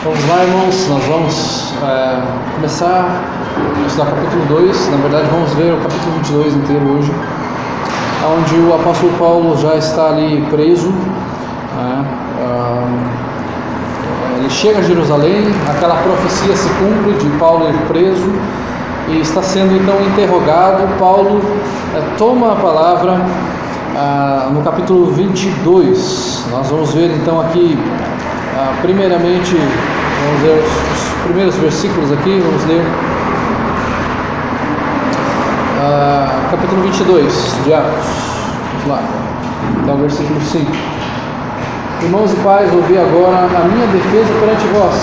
Vamos lá, irmãos, nós vamos começar a estudar o capítulo 2, na verdade vamos ver o capítulo 22 inteiro hoje, onde o apóstolo Paulo já está ali preso, ele chega a Jerusalém, aquela profecia se cumpre de Paulo ir preso e está sendo então interrogado. Paulo toma a palavra no capítulo 22, nós vamos ver então aqui, primeiramente, vamos ver os primeiros versículos aqui, vamos ler capítulo 22 de Atos, vamos lá, até o versículo 5. Irmãos e pais, ouvi agora a minha defesa perante vós.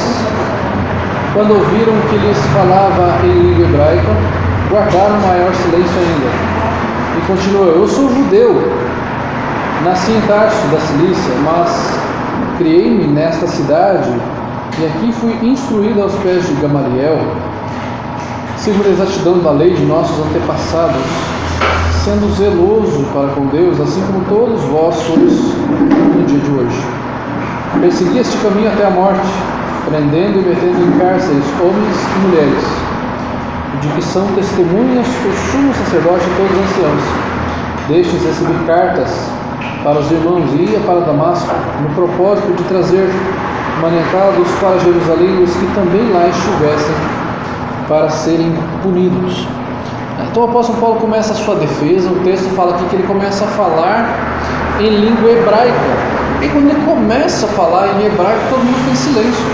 Quando ouviram que lhes falava em língua hebraica, guardaram maior silêncio ainda. E continuou: eu sou judeu, nasci em Tarso da Cilícia, mas criei-me nesta cidade e aqui fui instruído aos pés de Gamaliel, segundo a exatidão da lei de nossos antepassados, sendo zeloso para com Deus, assim como todos vós sois no dia de hoje. Persegui este caminho até a morte, prendendo e metendo em cárceres homens e mulheres, de que são testemunhas o sumo sacerdote e todos os anciãos. Destes recebi cartas para os irmãos e ia para Damasco, no propósito de trazer maniatados para Jerusalém os que também lá estivessem, para serem punidos. Então o apóstolo Paulo começa a sua defesa. O texto fala aqui que ele começa a falar em língua hebraica. E quando ele começa a falar em hebraico, todo mundo fica em silêncio.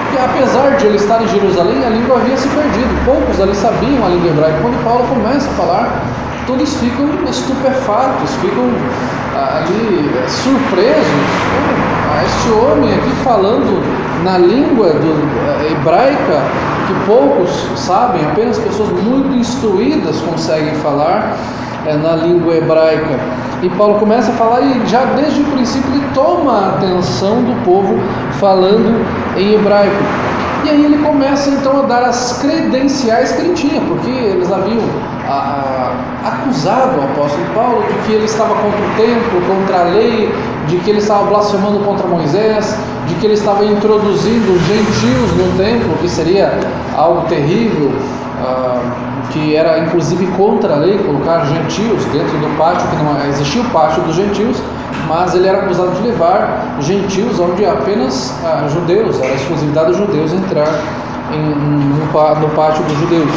Porque apesar de ele estar em Jerusalém, a língua havia se perdido. Poucos ali sabiam a língua hebraica. Quando Paulo começa a falar, todos ficam estupefatos, ficam ali surpresos. Este homem aqui falando na língua hebraica, que poucos sabem, apenas pessoas muito instruídas conseguem falar na língua hebraica. E Paulo começa a falar e já desde o princípio ele toma a atenção do povo falando em hebraico. E aí ele começa então a dar as credenciais que ele tinha, porque eles haviam acusado o apóstolo Paulo de que ele estava contra o templo, contra a lei, de que ele estava blasfemando contra Moisés, de que ele estava introduzindo gentios no templo, que seria algo terrível, que era inclusive contra a lei colocar gentios dentro do pátio, que não existia o pátio dos gentios, mas ele era acusado de levar gentios onde apenas judeus, era a exclusividade dos judeus entrar no pátio dos judeus.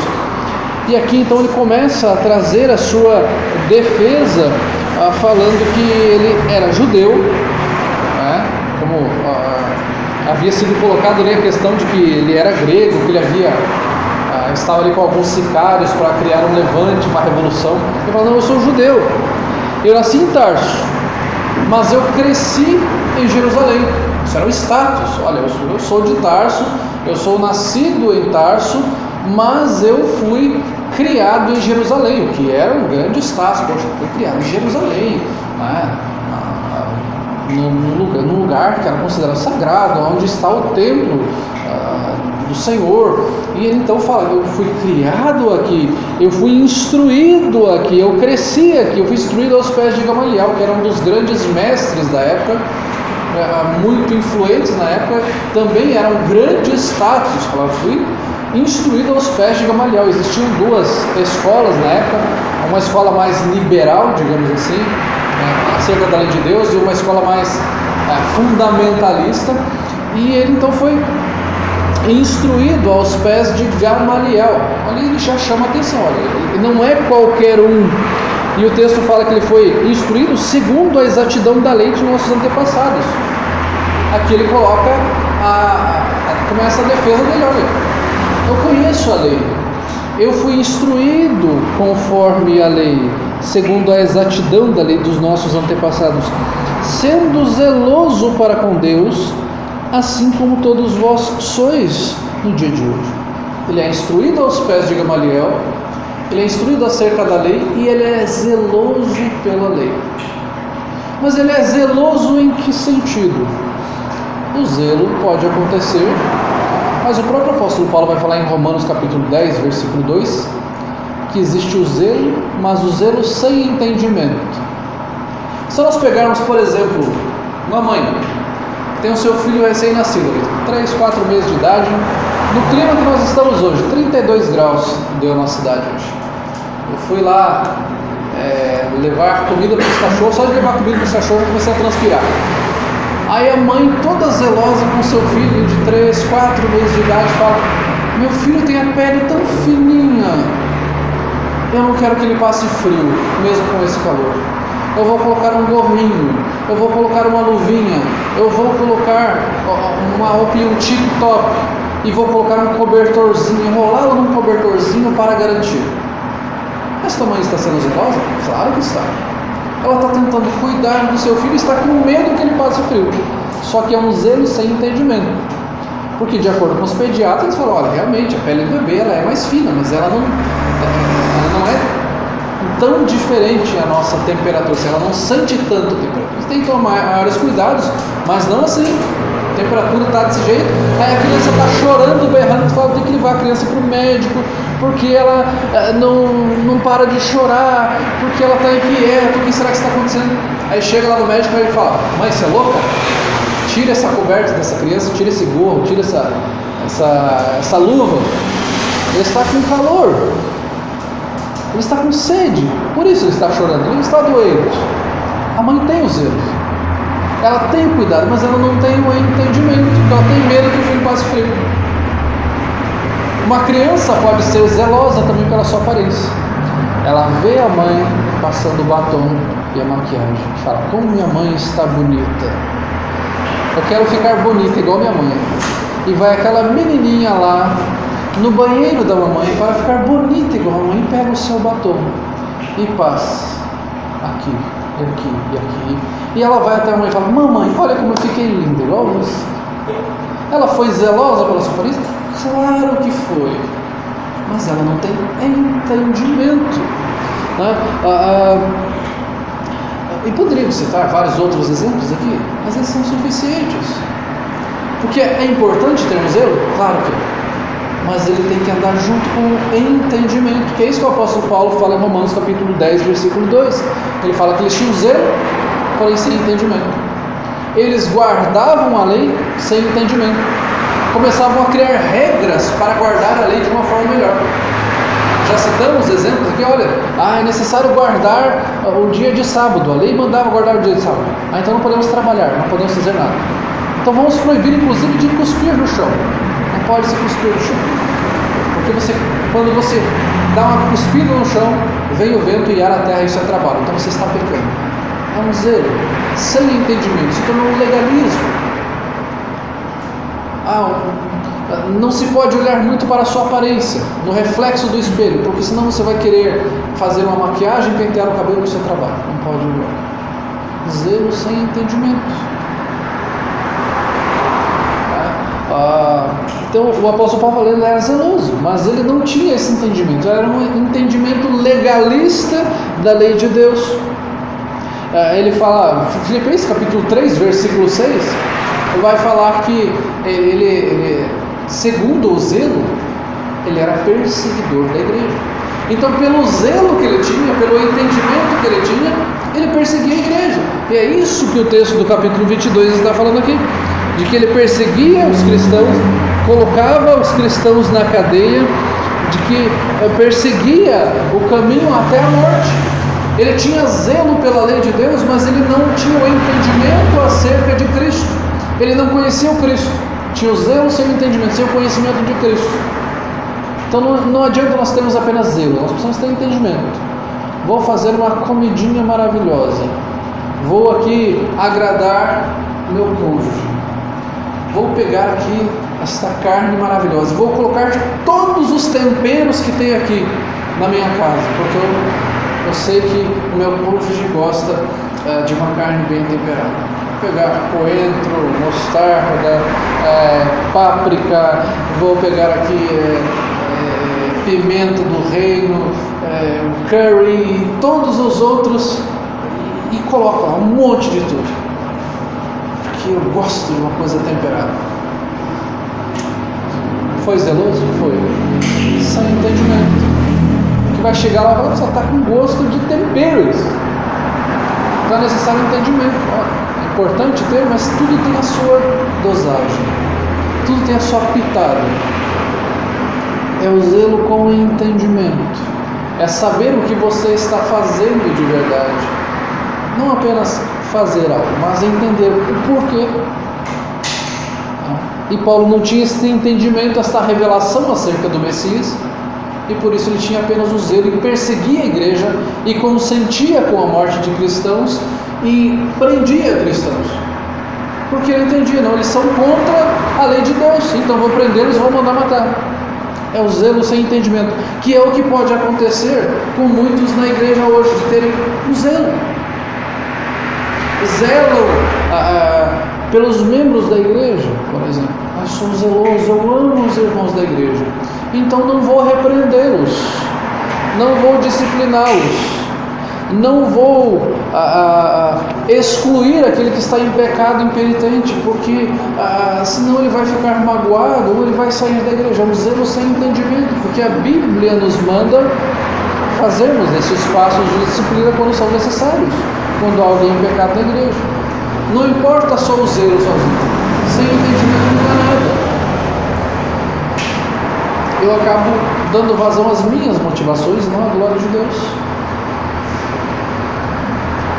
E aqui então ele começa a trazer a sua defesa, falando que ele era judeu, como havia sido colocado ali a questão de que ele era grego, que ele estava ali com alguns sicários para criar um levante, uma revolução. Ele fala: não, eu sou judeu, eu nasci em Tarso, mas eu cresci em Jerusalém. Isso era o status. Olha, eu sou de Tarso, eu sou nascido em Tarso, mas eu fui criado em Jerusalém, o que era um grande status. Poxa, eu fui criado em Jerusalém, num lugar que era considerado sagrado, onde está o templo do Senhor. E ele então fala: eu fui criado aqui, eu fui instruído aqui, eu cresci aqui, eu fui instruído aos pés de Gamaliel, que era um dos grandes mestres da época, muito influentes na época, também era um grande status. Fala: fui instruído aos pés de Gamaliel. Existiam duas escolas na época, uma escola mais liberal, digamos assim, acerca da lei de Deus, e uma escola mais fundamentalista. E ele então foi instruído aos pés de Gamaliel. Ali ele já chama a atenção, olha, ele não é qualquer um. E o texto fala que ele foi instruído segundo a exatidão da lei de nossos antepassados. Aqui ele coloca começa a defesa dele: olha, eu conheço a lei, eu fui instruído conforme a lei, segundo a exatidão da lei dos nossos antepassados, sendo zeloso para com Deus, assim como todos vós sois no dia de hoje. Ele é instruído aos pés de Gamaliel, ele é instruído acerca da lei e ele é zeloso pela lei. Mas ele é zeloso em que sentido? O zelo pode acontecer, mas o próprio apóstolo Paulo vai falar em Romanos capítulo 10, versículo 2, que existe o zelo, mas o zelo sem entendimento. Se nós pegarmos, por exemplo, uma mãe tem o seu filho recém-nascido, 3, 4 meses de idade, no clima que nós estamos hoje, 32 graus deu a nossa cidade hoje. Eu fui lá levar comida para os cachorros, só de levar comida para os cachorros eu comecei a transpirar. Aí a mãe, toda zelosa com seu filho de 3, 4 meses de idade, fala: meu filho tem a pele tão fininha, eu não quero que ele passe frio, mesmo com esse calor. Eu vou colocar um gorrinho, eu vou colocar uma luvinha, eu vou colocar uma roupinha, um tip top, e vou colocar um cobertorzinho, enrolá-lo num cobertorzinho para garantir. Esta mãe está sendo zelosa? Claro que está. Ela está tentando cuidar do seu filho e está com medo que ele passe frio. Só que é um zelo sem entendimento. Porque de acordo com os pediatras, eles falam: olha, realmente a pele do bebê ela é mais fina, mas ela não é tão diferente a nossa temperatura, ela não sente tanto a temperatura. Você tem que tomar maiores cuidados, mas não assim. A temperatura está desse jeito, aí a criança está chorando, berrando, você fala: tem que levar a criança para o médico, porque ela não para de chorar, porque ela está inquieta, o que será que está acontecendo? Aí chega lá no médico e ele fala: mãe, você é louca? Tira essa coberta dessa criança, tira esse gorro, tira essa luva. Ele está com calor, ele está com sede, por isso ele está chorando, ele não está doente. A mãe tem o zelo, ela tem cuidado, mas ela não tem o entendimento, porque ela tem medo que o filho passe frio. Uma criança pode ser zelosa também pela sua aparência. Ela vê a mãe passando o batom e a maquiagem e fala: como minha mãe está bonita, eu quero ficar bonita igual minha mãe. E vai aquela menininha lá no banheiro da mamãe para ficar bonita igual a mãe, e pega o seu batom e passa aqui, aqui e aqui. E ela vai até a mãe e fala: mamãe, olha como eu fiquei linda igual você. Ela foi zelosa pela sua aparência? Claro que foi, mas ela não tem entendimento, né? E poderíamos citar vários outros exemplos aqui, mas eles são suficientes. Porque é importante ter um zelo? Claro que é, mas ele tem que andar junto com o entendimento, que é isso que o apóstolo Paulo fala em Romanos capítulo 10, versículo 2. Ele fala que eles tinham zelo, porém sem entendimento. Eles guardavam a lei sem entendimento. Começavam a criar regras para guardar a lei de uma forma melhor. Já citamos exemplos aqui, olha, é necessário guardar o dia de sábado, a lei mandava guardar o dia de sábado. Então não podemos trabalhar, não podemos fazer nada. Então vamos proibir inclusive de cuspir no chão. Não pode se cuspir no chão. Porque quando você dá uma cuspida no chão, vem o vento e ara a terra e isso é trabalho. Então você está pecando. É um zelo, sem entendimento, se tornou um legalismo. Não se pode olhar muito para a sua aparência, no reflexo do espelho, porque senão você vai querer fazer uma maquiagem e pentear o cabelo do seu trabalho. Não pode olhar. Zelo sem entendimento. Então o apóstolo Paulo ele era zeloso, mas ele não tinha esse entendimento. Era um entendimento legalista da lei de Deus. Ele fala, Filipenses capítulo 3, versículo 6, vai falar que ele, segundo o zelo, ele era perseguidor da igreja. Então, pelo zelo que ele tinha, pelo entendimento que ele tinha, ele perseguia a igreja. E é isso que o texto do capítulo 22 está falando aqui, de que ele perseguia os cristãos, colocava os cristãos na cadeia, de que perseguia o caminho até a morte. Ele tinha zelo pela lei de Deus, mas ele não tinha o entendimento acerca de Cristo. Ele não conhecia o Cristo. Tinha o zelo sem o entendimento, sem o conhecimento de Cristo. Então não adianta nós termos apenas zelo, nós precisamos ter entendimento. Vou fazer uma comidinha maravilhosa. Vou aqui agradar meu cônjuge. Vou pegar aqui esta carne maravilhosa. Vou colocar todos os temperos que tem aqui na minha casa, porque eu sei que o meu cônjuge gosta de uma carne bem temperada. Vou pegar coentro, mostarda, páprica, vou pegar aqui pimenta do reino, curry, todos os outros, e coloco lá um monte de tudo, porque eu gosto de uma coisa temperada. Foi zeloso? Foi. Sem entendimento. Que vai chegar lá e falar, só está com gosto de temperos. Então é necessário entendimento. É importante ter, mas tudo tem a sua dosagem. tudo tem a sua pitada. É o zelo com o entendimento. É saber o que você está fazendo de verdade. Não apenas fazer algo, mas entender o porquê. E Paulo não tinha esse entendimento, esta revelação acerca do Messias, e por isso ele tinha apenas o zelo e perseguia a igreja e consentia com a morte de cristãos e prendia cristãos. Porque ele entendia, não, eles são contra a lei de Deus, então vou prendê-los, vou mandar matar. É o zelo sem entendimento, que é o que pode acontecer com muitos na igreja hoje, de terem o zelo. Zelam pelos membros da igreja, por exemplo. Eu sou zeloso, eu amo os irmãos da igreja, então não vou repreendê-los, não vou discipliná-los, não vou excluir aquele que está em pecado impenitente, porque senão ele vai ficar magoado ou ele vai sair da igreja. É um zelo sem entendimento, porque a Bíblia nos manda fazermos esses passos de disciplina quando são necessários, quando há alguém em pecado na igreja. Não importa só o zelo sozinho, sem entendimento não dá nada. Eu acabo dando vazão às minhas motivações e não à glória de Deus.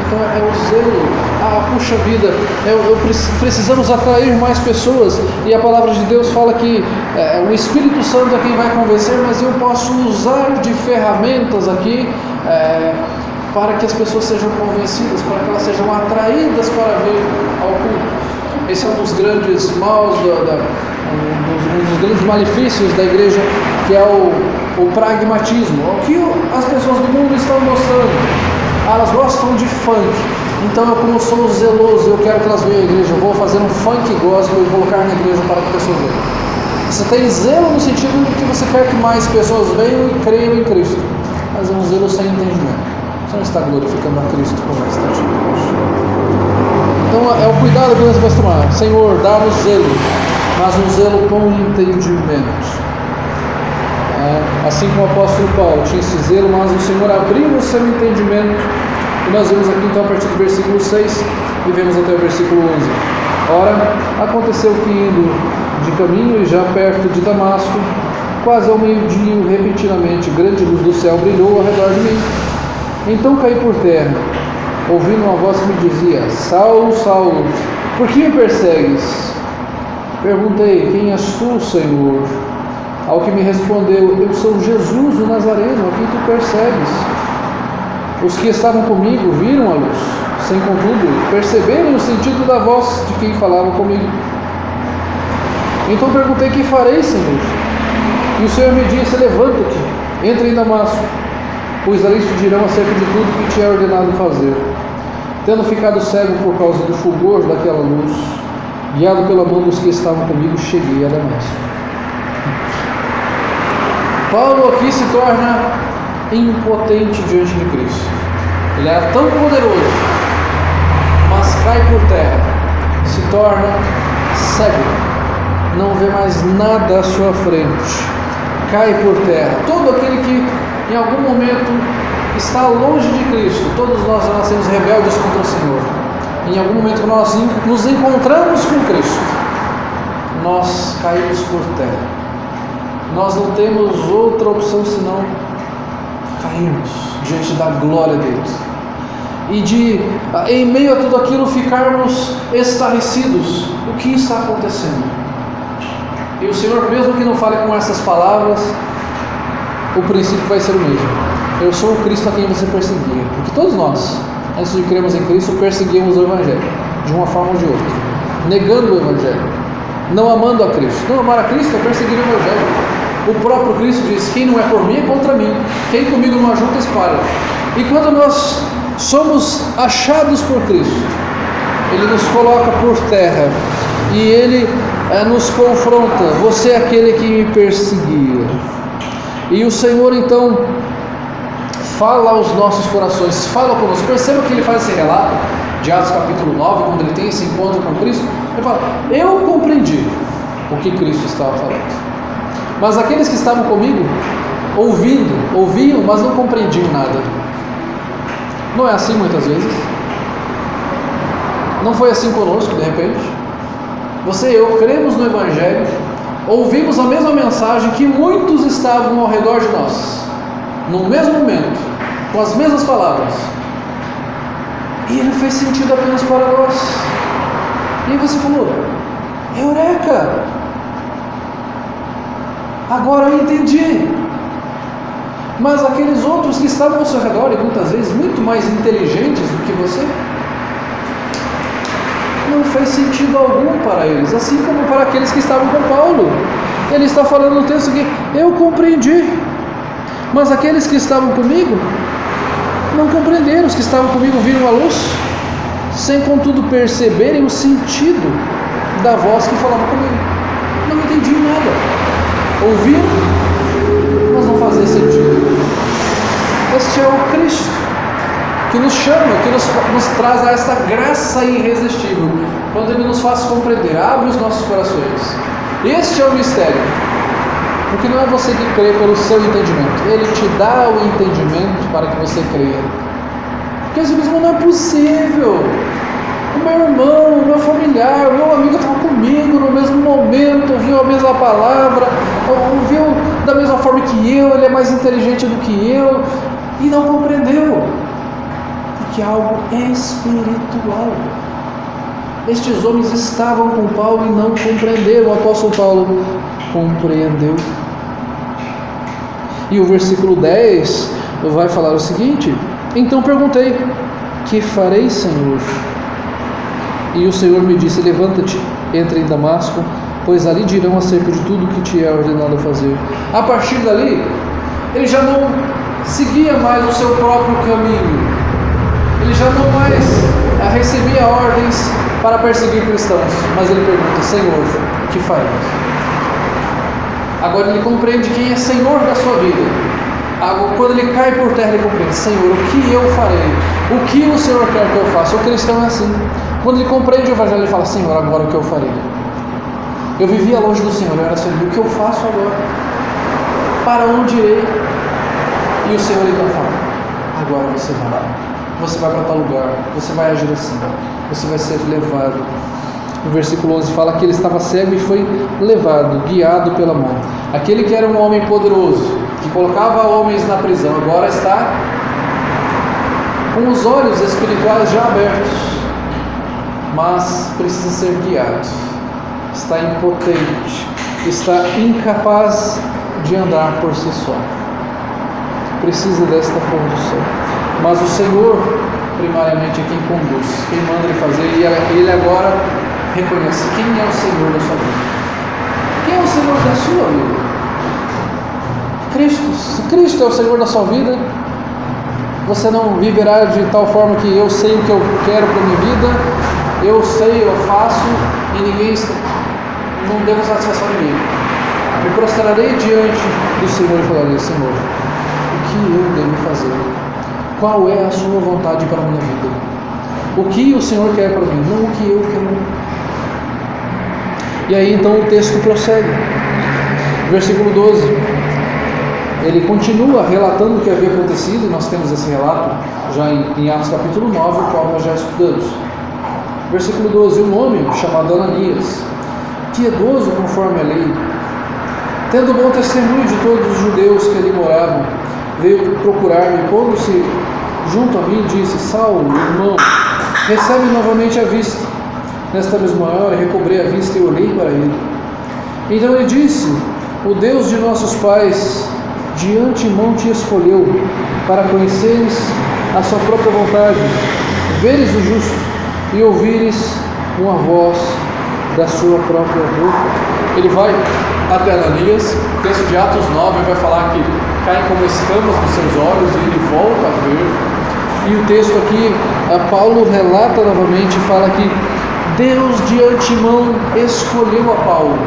Então é o zelo. Puxa vida, precisamos atrair mais pessoas, e a palavra de Deus fala que o Espírito Santo é quem vai convencer, mas eu posso usar de ferramentas aqui para que as pessoas sejam convencidas, para que elas sejam atraídas para vir ao culto. Esse é um dos grandes maus, um dos grandes malefícios da igreja, que é o pragmatismo. O que as pessoas do mundo estão mostrando? Elas gostam de funk, então como sou zeloso, eu quero que elas venham à igreja, eu vou fazer um funk gospel e colocar na igreja para que as pessoas venham. Você tem zelo no sentido de que você quer que mais pessoas venham e creiam em Cristo, mas é um zelo sem entendimento. Você não está glorificando a Cristo como está hoje. Então é o cuidado que nós vamos tomar. Senhor, dá-nos zelo, mas um zelo com entendimento. Assim como o apóstolo Paulo tinha esse zelo, mas o Senhor abriu o seu entendimento. E nós vemos aqui então a partir do versículo 6 e vemos até o versículo 11. Ora, aconteceu que indo de caminho e já perto de Damasco, quase ao meio-dia, repentinamente, grande luz do céu brilhou ao redor de mim. Então caí por terra, ouvindo uma voz que me dizia: Saulo, Saulo, por que me persegues? Perguntei: quem és tu, Senhor? Ao que me respondeu: eu sou Jesus, o Nazareno, a quem tu persegues. Os que estavam comigo viram a luz, sem contudo perceberem o sentido da voz de quem falava comigo. Então perguntei: que farei, Senhor? E o Senhor me disse: levanta-te, entra em Damasco, pois ali te dirão acerca de tudo que te é ordenado fazer. Tendo ficado cego por causa do fulgor daquela luz, guiado pela mão dos que estavam comigo, cheguei a Damasco. Paulo aqui se torna impotente diante de Cristo. Ele era tão poderoso, mas cai por terra, se torna cego, não vê mais nada à sua frente, cai por terra. Todo aquele que em algum momento está longe de Cristo, todos nós já nascemos rebeldes contra o Senhor. Em algum momento nós nos encontramos com Cristo, nós caímos por terra. Nós não temos outra opção senão cairmos diante da glória dele. E em meio a tudo aquilo, ficarmos estarrecidos. O que está acontecendo? E o Senhor, mesmo que não fale com essas palavras, o princípio vai ser o mesmo. Eu sou o Cristo a quem você perseguia. Porque todos nós, antes de crermos em Cristo, perseguimos o Evangelho, de uma forma ou de outra, negando o Evangelho, não amando a Cristo. Não amar a Cristo é perseguir o Evangelho. O próprio Cristo diz: quem não é por mim é contra mim, quem comigo não ajunta espalha. E quando nós somos achados por Cristo, Ele nos coloca por terra e Ele nos confronta: você é aquele que me perseguia. E o Senhor então fala aos nossos corações, fala conosco. Perceba que Ele faz esse relato de Atos capítulo 9, quando Ele tem esse encontro com Cristo. Ele fala: eu compreendi o que Cristo estava falando, mas aqueles que estavam comigo, ouviam, mas não compreendiam nada. Não é assim muitas vezes? Não foi assim conosco, de repente? Você e eu cremos no Evangelho, ouvimos a mesma mensagem que muitos estavam ao redor de nós, no mesmo momento, com as mesmas palavras, e ele fez sentido apenas para nós. E aí você falou: eureka! Agora eu entendi. Mas aqueles outros que estavam ao seu redor, e muitas vezes muito mais inteligentes do que você, não fez sentido algum para eles, assim como para aqueles que estavam com Paulo. Ele está falando no texto que eu compreendi, mas aqueles que estavam comigo não compreenderam. Os que estavam comigo viram a luz, sem contudo perceberem o sentido da voz que falava comigo. Não entendiam nada, ouviram, mas não fazia sentido. Este é o Cristo que nos chama, que nos traz a esta graça irresistível, quando Ele nos faz compreender, abre os nossos corações. Este é o mistério, porque não é você que crê pelo seu entendimento, Ele te dá o entendimento para que você creia. Porque simplesmente não é possível. O meu irmão, o meu familiar, o meu amigo estava comigo no mesmo momento, ouviu a mesma palavra, ouviu da mesma forma que eu, ele é mais inteligente do que eu, e não compreendeu, porque é algo espiritual. Estes homens estavam com Paulo e não compreenderam. O apóstolo Paulo compreendeu. E o versículo 10 vai falar o seguinte: então perguntei, que farei, Senhor? E o Senhor me disse, levanta-te, entra em Damasco, pois ali dirão acerca de tudo o que te é ordenado fazer. A partir dali, ele já não seguia mais o seu próprio caminho, ele já não mais recebia ordens para perseguir cristãos, mas ele pergunta, Senhor, o que farei? Agora ele compreende quem é Senhor da sua vida. Quando ele cai por terra, ele compreende, Senhor, o que eu farei? O que o Senhor quer que eu faça? O cristão é assim. Quando ele compreende o Evangelho, ele fala, Senhor, agora o que eu farei? Eu vivia longe do Senhor, eu era Senhor, o que eu faço agora? Para onde irei? E o Senhor então fala, agora você vai para tal lugar, você vai agir assim, você vai ser levado. O versículo 11 fala que ele estava cego e foi levado, guiado pela mão. Aquele que era um homem poderoso, que colocava homens na prisão, agora está com os olhos espirituais já abertos, mas precisa ser guiado. Está impotente, está incapaz de andar por si só. Precisa desta condução. Mas o Senhor, primariamente, é quem conduz, quem manda ele fazer, e ele agora reconhece quem é o Senhor da sua vida. Quem é o Senhor da sua vida? Cristo. Se Cristo é o Senhor da sua vida, você não viverá de tal forma que eu sei o que eu quero para a minha vida, eu sei, eu faço, e não devo satisfação a ninguém. Me prostrarei diante do Senhor e falarei, Senhor, o que eu devo fazer? Qual é a sua vontade para a minha vida? O que o Senhor quer para mim, não o que eu quero. E aí então o texto prossegue. Versículo 12. Ele continua relatando o que havia acontecido, e nós temos esse relato já em Atos capítulo 9, o qual nós já estudamos. Versículo 12. Um homem chamado Ananias, piedoso conforme a lei, tendo bom testemunho de todos os judeus que ali moravam, veio procurar-me, pondo-se junto a mim, disse, Saulo, irmão, recebe novamente a vista. Nesta mesma hora recobrei a vista e olhei para ele. Então ele disse, o Deus de nossos pais de antemão te escolheu para conheceres a sua própria vontade, veres o justo e ouvires uma voz da sua própria boca. Ele vai até Ananias, o texto de Atos 9 vai falar que caem como escamas dos seus olhos e ele volta a ver. E o texto aqui, Paulo relata novamente, fala que Deus de antemão escolheu a Paulo.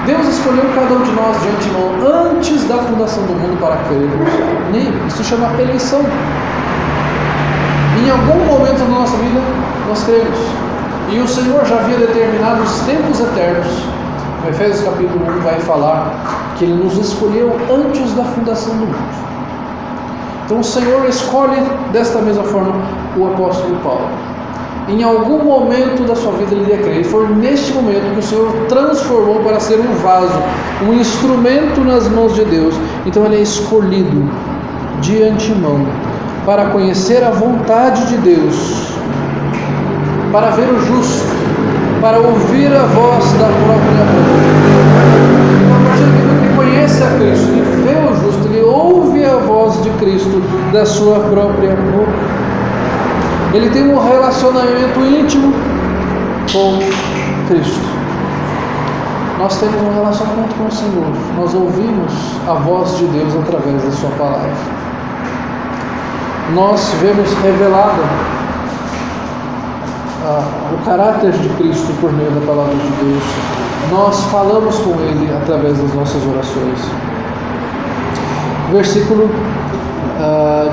Deus escolheu cada um de nós de antemão, antes da fundação do mundo, para crermos nele. Isso chama eleição. Em algum momento da nossa vida, nós cremos. E o Senhor já havia determinado os tempos eternos. No Efésios capítulo 1 vai falar que Ele nos escolheu antes da fundação do mundo. Então o Senhor escolhe desta mesma forma o apóstolo Paulo. Em algum momento da sua vida ele iria crer. E foi neste momento que o Senhor transformou para ser um vaso, um instrumento nas mãos de Deus. Então ele é escolhido de antemão para conhecer a vontade de Deus, para ver o justo, para ouvir a voz da própria boca. Então, a partir do momento que ele conhece a Cristo, ele vê o justo, ele ouve a voz de Cristo da sua própria boca. Ele tem um relacionamento íntimo com Cristo. Nós temos um relacionamento com o Senhor. Nós ouvimos a voz de Deus através da sua palavra. Nós vemos revelado o caráter de Cristo por meio da palavra de Deus. Nós falamos com Ele através das nossas orações. Versículo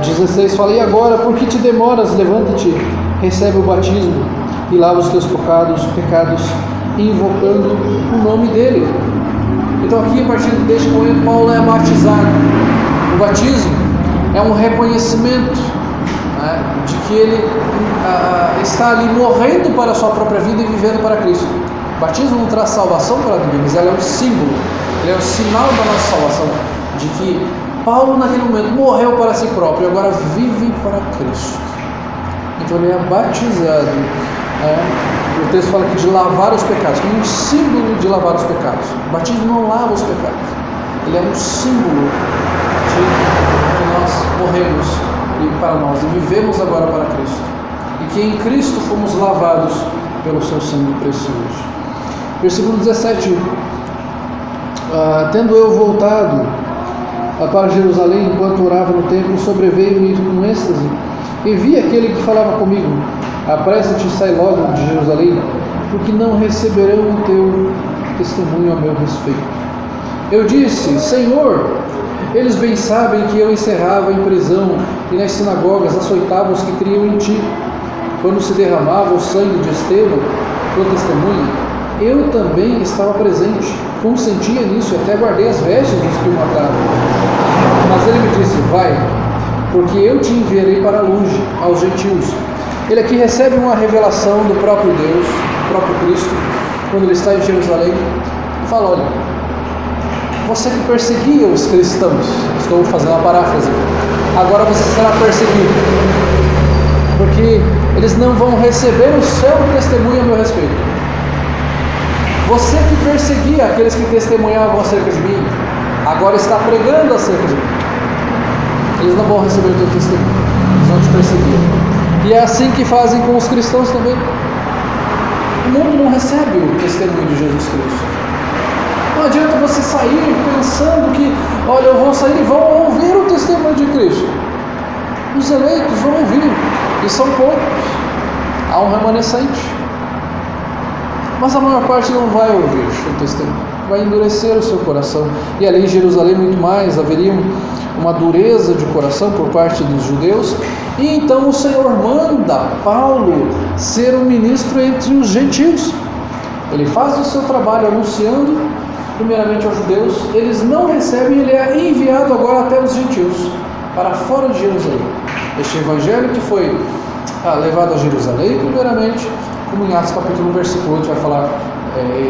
16 fala: e agora, por que te demoras? Levanta-te, recebe o batismo e lava os teus pecados, invocando o nome dele. Então aqui, a partir deste momento, Paulo é batizado. O batismo é um reconhecimento, né, de que ele está ali morrendo para a sua própria vida e vivendo para Cristo. O batismo não traz salvação para a vida, mas ela é um símbolo, ele é um sinal da nossa salvação, de que Paulo naquele momento morreu para si próprio e agora vive para Cristo. Então ele é batizado. O texto fala aqui de lavar os pecados, como um símbolo de lavar os pecados. O batismo não lava os pecados, ele é um símbolo de que nós morremos para nós e vivemos agora para Cristo, e que em Cristo fomos lavados pelo seu sangue precioso. Versículo 17: tendo eu voltado para Jerusalém, enquanto orava no templo, sobreveio-me um êxtase, e vi aquele que falava comigo: apressa-te e sai logo de Jerusalém, porque não receberão o teu testemunho a meu respeito. Eu disse: Senhor, eles bem sabem que eu encerrava em prisão e nas sinagogas açoitava os que criam em ti. Quando se derramava o sangue de Estevão, tua testemunha, eu também estava presente, consentia nisso e até guardei as vestes dos que o mataram. Mas ele me disse: vai, porque eu te enviarei para longe, aos gentios. Ele aqui recebe uma revelação do próprio Deus, do próprio Cristo, quando ele está em Jerusalém, e fala: olha, você que perseguia os cristãos, estou fazendo uma paráfrase, agora você será perseguido, porque eles não vão receber o seu testemunho a meu respeito. Você que perseguia aqueles que testemunhavam acerca de mim, agora está pregando acerca de mim. Eles não vão receber o teu testemunho, eles vão te perseguir. E é assim que fazem com os cristãos também. O mundo não recebe o testemunho de Jesus Cristo. Não adianta você sair pensando que, olha, eu vou sair e vão ouvir o testemunho de Cristo. Os eleitos vão ouvir, e são poucos. Há um remanescente. Mas a maior parte não vai ouvir o testemunho, vai endurecer o seu coração. E ali em Jerusalém, muito mais, haveria uma dureza de coração por parte dos judeus. E então o Senhor manda Paulo ser um ministro entre os gentios. Ele faz o seu trabalho anunciando primeiramente aos judeus, eles não recebem, ele é enviado agora até os gentios, para fora de Jerusalém. Este evangelho que foi levado a Jerusalém primeiramente, como em Atos capítulo 1, versículo 8 vai falar: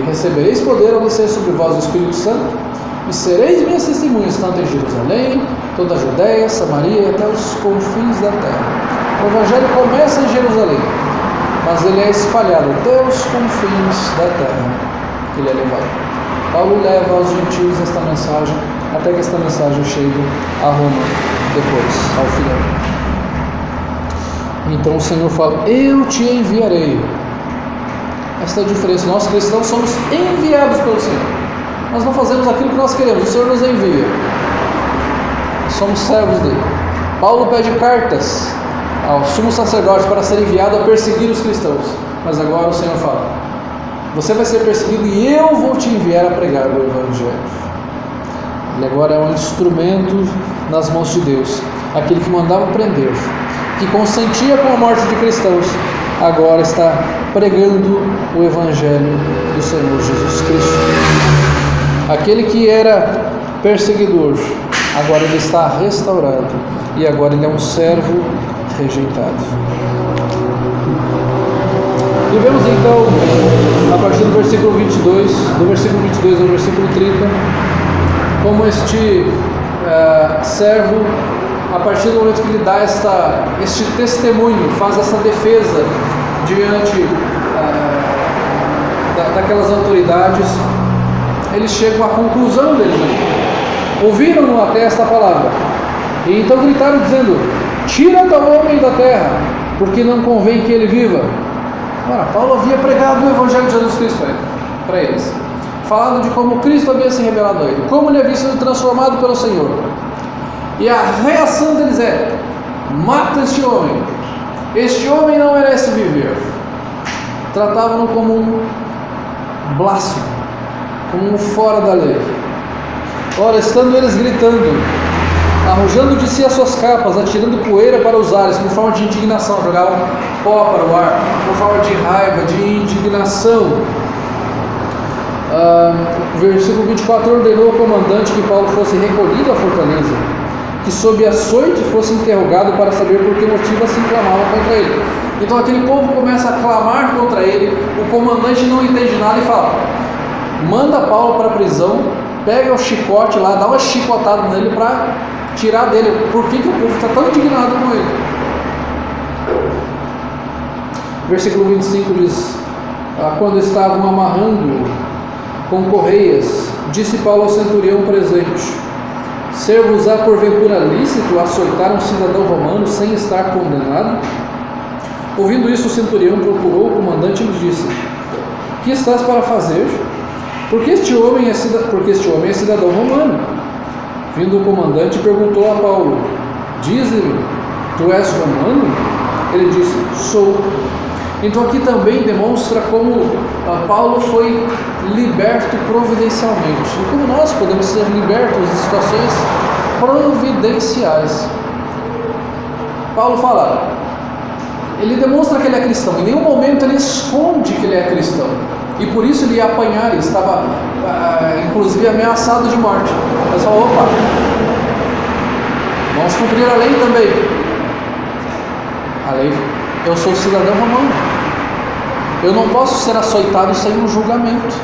recebereis poder ao descer sobre vós o Espírito Santo, e sereis minhas testemunhas, tanto em Jerusalém, toda a Judéia, Samaria e até os confins da terra. O evangelho começa em Jerusalém, mas ele é espalhado até os confins da terra, ele é levado. Paulo leva aos gentios esta mensagem, até que esta mensagem chegue a Roma depois, ao final. Então o Senhor fala: eu te enviarei. Esta é a diferença. Nós cristãos somos enviados pelo Senhor. Nós não fazemos aquilo que nós queremos, o Senhor nos envia. Somos servos dele. Paulo pede cartas ao sumo sacerdote para ser enviado a perseguir os cristãos. Mas agora o Senhor fala: você vai ser perseguido e eu vou te enviar a pregar o Evangelho. Ele agora é um instrumento nas mãos de Deus. Aquele que mandava prender, que consentia com a morte de cristãos, agora está pregando o Evangelho do Senhor Jesus Cristo. Aquele que era perseguidor, agora ele está restaurado, e agora ele é um servo rejeitado. E vemos então, a partir do versículo 22, do versículo 22 ao versículo 30, como este servo, a partir do momento que ele dá este testemunho, faz essa defesa diante daquelas autoridades, eles chegam à conclusão deles. Ouviram até esta palavra, e então gritaram dizendo: tira tal homem da terra, porque não convém que ele viva. Ora, Paulo havia pregado o Evangelho de Jesus Cristo para eles, falando de como Cristo havia se revelado a ele, como ele havia sido transformado pelo Senhor. E a reação deles é: mata este homem não merece viver. Tratavam-no como um blasfemo, como um fora da lei. Ora, estando eles gritando, arrojando de si as suas capas, atirando poeira para os ares, por forma de indignação, jogavam pó para o ar, por forma de raiva, de indignação. Versículo 24: ordenou ao comandante que Paulo fosse recolhido à fortaleza, que sob açoite fosse interrogado para saber por que motivo assim clamavam contra ele. Então aquele povo começa a clamar contra ele, o comandante não entende nada e fala: manda Paulo para a prisão, pega o chicote lá, dá uma chicotada nele para tirar dele. Por que o povo está tão indignado com ele? Versículo 25 diz: quando estavam amarrando com correias, disse Paulo ao centurião presente: ser-vos-á porventura lícito açoitar um cidadão romano sem estar condenado? Ouvindo isso, o centurião procurou o comandante e lhe disse: que estás para fazer? Porque este homem é cidadão romano. Vindo o comandante, perguntou a Paulo: dize-me, tu és romano? Ele disse: sou. Então aqui também demonstra como Paulo foi liberto providencialmente, e como nós podemos ser libertos de situações providenciais. Paulo fala, ele demonstra que ele é cristão, em nenhum momento ele esconde que ele é cristão, e por isso ele ia apanhar, ele estava inclusive ameaçado de morte. Mas falou: opa, vamos cumprir a lei também. A lei, eu sou cidadão romano, eu não posso ser açoitado sem um julgamento.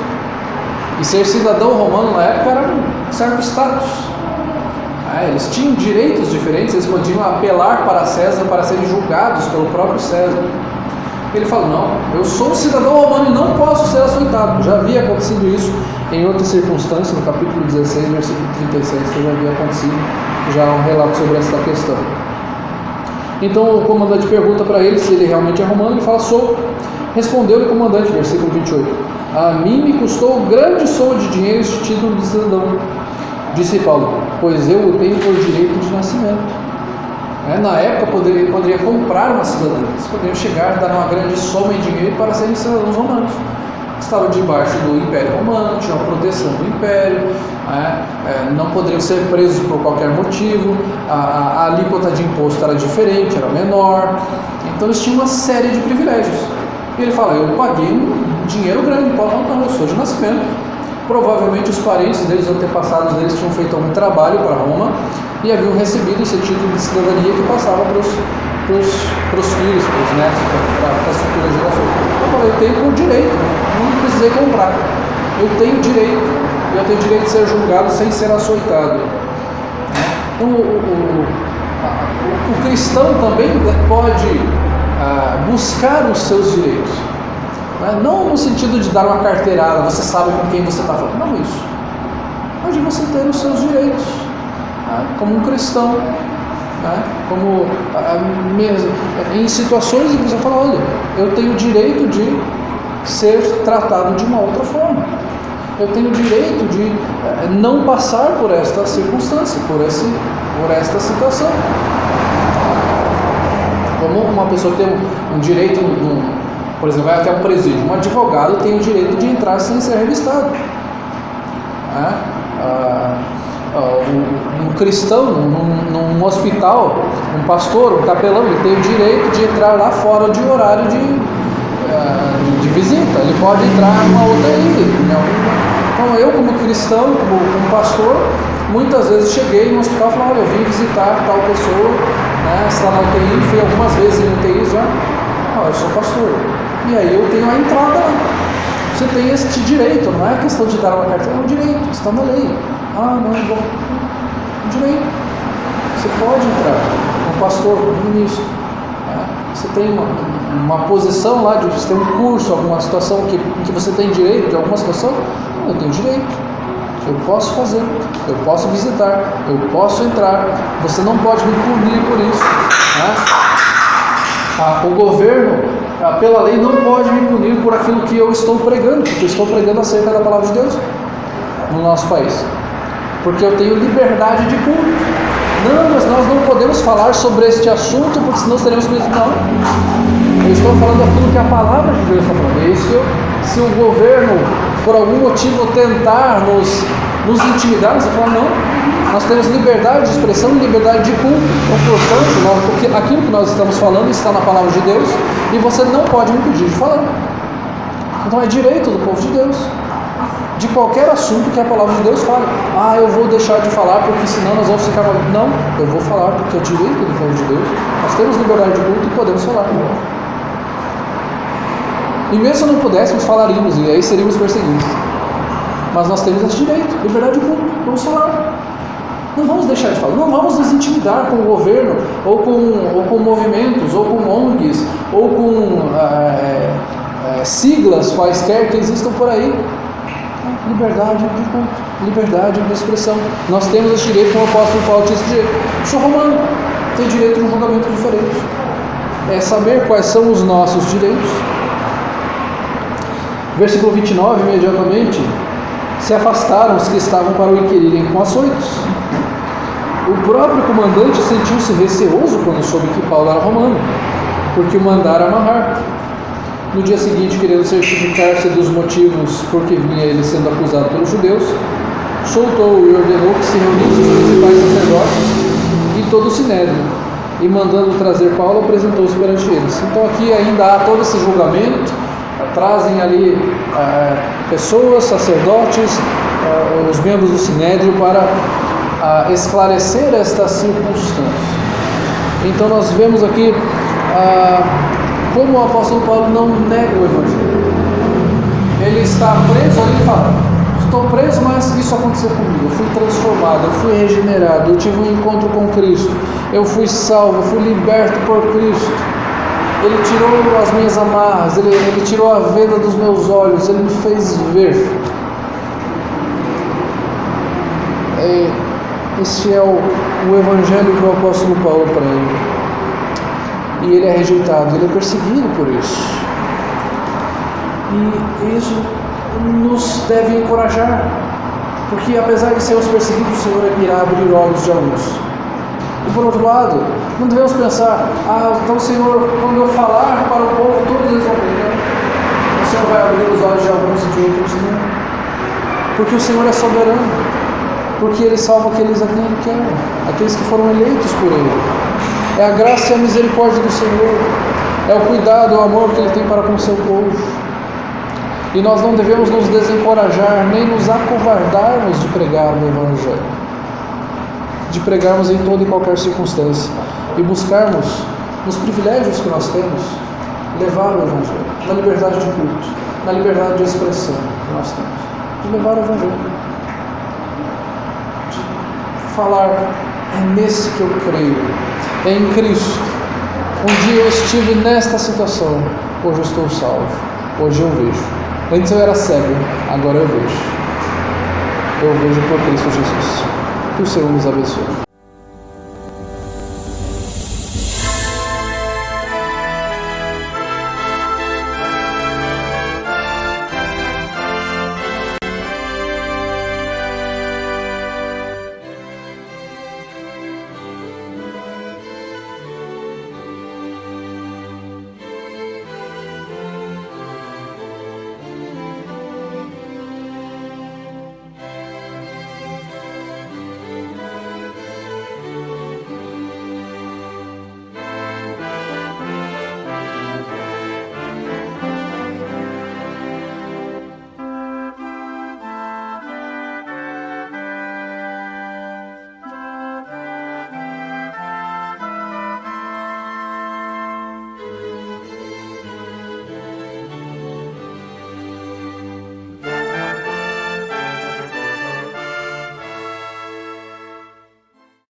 E ser cidadão romano na época era um certo status. Eles tinham direitos diferentes, eles podiam apelar para César para serem julgados pelo próprio César. Ele fala: não, eu sou um cidadão romano e não posso ser açoitado. Já havia acontecido isso em outras circunstâncias, no capítulo 16, versículo 36, já havia acontecido já um relato sobre essa questão. Então o comandante pergunta para ele se ele realmente é romano, ele fala: sou. Respondeu-lhe o comandante, versículo 28, a mim me custou grande soma de dinheiro este título de cidadão. Disse Paulo: pois eu o tenho por direito de nascimento. Na época poderia comprar uma cidadania, eles poderiam chegar, dar uma grande soma em dinheiro para serem cidadãos romanos. Estavam debaixo do Império Romano, tinham a proteção do Império, não poderiam ser presos por qualquer motivo, a alíquota de imposto era diferente, era menor, então eles tinham uma série de privilégios. E ele fala: eu paguei um dinheiro grande. Paulo fala: não, eu sou de nascimento. Provavelmente os parentes deles, os antepassados deles, tinham feito algum trabalho para Roma e haviam recebido esse título de cidadania que passava para os filhos, para os netos, para as futuras gerações. Eu falei: eu tenho por direito, não precisei comprar. Eu tenho direito de ser julgado sem ser açoitado. Então, o cristão também pode buscar os seus direitos. Não no sentido de dar uma carteirada, você sabe com quem você está falando, não isso, mas de você ter os seus direitos, como um cristão, como mesmo em situações em que você fala: olha, eu tenho o direito de ser tratado de uma outra forma, eu tenho o direito de não passar por esta circunstância, por esta situação. Como uma pessoa tem um direito, por exemplo, vai até um presídio, um advogado tem o direito de entrar sem ser revistado. Um cristão num hospital, um pastor, um capelão, ele tem o direito de entrar lá fora de horário de visita, ele pode entrar numa UTI. Então eu, como cristão, como pastor, muitas vezes cheguei no hospital e falei: olha, eu vim visitar tal pessoa, está na UTI, fui algumas vezes em UTI já. Eu sou pastor, E aí eu tenho a entrada lá. Você tem este direito, não é questão de dar uma carteira, é um direito, está na lei. Ah, não, é um direito. Você pode entrar, um pastor, um ministro. Você tem uma posição lá, você tem um curso, alguma situação em que você tem direito de alguma situação. Eu tenho direito, eu posso fazer, eu posso visitar, eu posso entrar. Você não pode me punir por isso, o governo, pela lei, não pode me punir por aquilo que eu estou pregando, porque eu estou pregando acerca da palavra de Deus no nosso país, porque eu tenho liberdade de culto. Não, mas nós não podemos falar sobre este assunto, porque senão teremos coisa. Não, eu estou falando aquilo que a palavra de Deus está falando. É isso que se o governo, por algum motivo, tentar nos intimidar, você fala, não, nós temos liberdade de expressão e liberdade de culto. Então, portanto, porque aquilo que nós estamos falando está na palavra de Deus e você não pode me impedir de falar. Então é direito do povo de Deus, de qualquer assunto que a palavra de Deus fala. Ah, eu vou deixar de falar porque senão nós vamos ficar... Não, eu vou falar porque é direito do povo de Deus. Nós temos liberdade de culto e podemos falar. E mesmo se não pudéssemos, falaríamos, e aí seríamos perseguidos. Mas nós temos esse direito, liberdade de culto, vamos falar. Não vamos deixar de falar, não vamos nos intimidar com o governo, ou com movimentos, ou com ONGs, ou com siglas quaisquer que existam por aí. Liberdade de culto, liberdade de expressão. Nós temos esse direito, como o apóstolo Paulo tinha esse direito. O senhor romano tem direito de um julgamento diferente. É saber quais são os nossos direitos. Versículo 29, imediatamente, se afastaram os que estavam para o inquirirem com açoites. O próprio comandante sentiu-se receoso quando soube que Paulo era romano, porque o mandara amarrar. No dia seguinte, querendo certificar-se dos motivos por que vinha ele sendo acusado pelos judeus, soltou e ordenou que se reunissem os principais sacerdotes e todo o sinédrio, e mandando trazer Paulo, apresentou-se perante eles. Então aqui ainda há todo esse julgamento, trazem ali pessoas, sacerdotes, os membros do sinédrio para esclarecer esta circunstância. Então nós vemos aqui como o apóstolo Paulo não nega o Evangelho. Ele está preso ali e fala, estou preso, mas isso aconteceu comigo, eu fui transformado, eu fui regenerado, eu tive um encontro com Cristo, eu fui salvo, eu fui liberto por Cristo. Ele tirou as minhas amarras, ele tirou a venda dos meus olhos, ele me fez ver. Este é o Evangelho que o apóstolo Paulo prega. E ele é rejeitado, ele é perseguido por isso. E isso nos deve encorajar, porque apesar de sermos perseguidos, o Senhor irá abrir olhos de alguns. E por outro lado, não devemos pensar, então Senhor, quando eu falar para o povo, todos eles vão entender. O Senhor vai abrir os olhos de alguns e de outros não. Porque o Senhor é soberano, porque Ele salva aqueles a quem Ele quer, aqueles que foram eleitos por Ele. É a graça e a misericórdia do Senhor, é o cuidado, o amor que Ele tem para com o seu povo. E nós não devemos nos desencorajar, nem nos acovardarmos de pregar o Evangelho, de pregarmos em toda e qualquer circunstância, e buscarmos, nos privilégios que nós temos, levar o Evangelho, na liberdade de culto, na liberdade de expressão que nós temos, de levar o Evangelho, de falar, é nesse que eu creio, é em Cristo. Um dia eu estive nesta situação, hoje eu estou salvo, hoje eu vejo. Antes eu era cego, agora eu vejo. Eu vejo por Cristo Jesus. Que o Senhor nos abençoe.